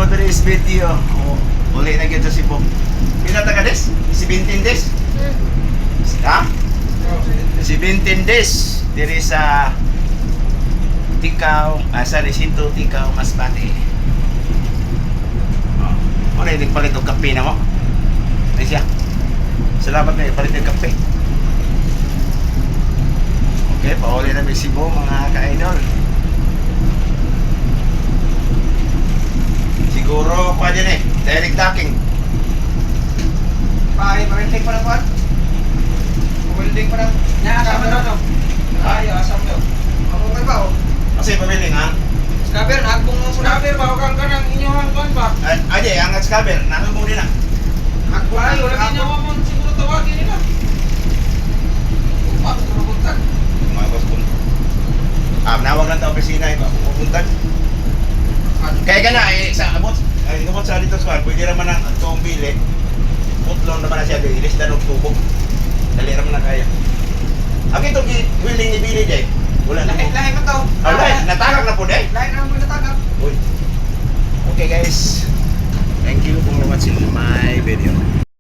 for today's video. Uli na kita si Bob. Pinata ka des? 17 days? Ha? 17 days. Diri sa Tikaw, sa Recinto Tikaw, Masbate. Ano yung nagpalit ng kape na mo? Ay siya. Salamat na yung palit ng kape. Okay, pauli na may Cebu mga ka-idol. Siguro pa din eh, direct docking. Welding pa na po. Welding pa na. Asam na no. Ay, asam daw. Ako may ba? Kasi pamiling ha? Scabber, nagbong mo scabber ba? Huwag ka ng inyong kuwan ba? Ay, ang scabber, nakabong din na. Nagbong ay, wala inyo mo siguro tawagin nila. Upak, rubutan. Mga boss kung nawag lang ta opisina iba, pupuntan. Kaya ka na, sa abot sa dito squad, pwede naman ang itong bili. Putlong naman na siya, ilis na ng tubo. Dali naman na kaya. Ang itong willing ni Billy Jay, wala na mo. Lahi mo to. Alright, natagak na po day. Lahi na mo natagak. Uy. Okay guys.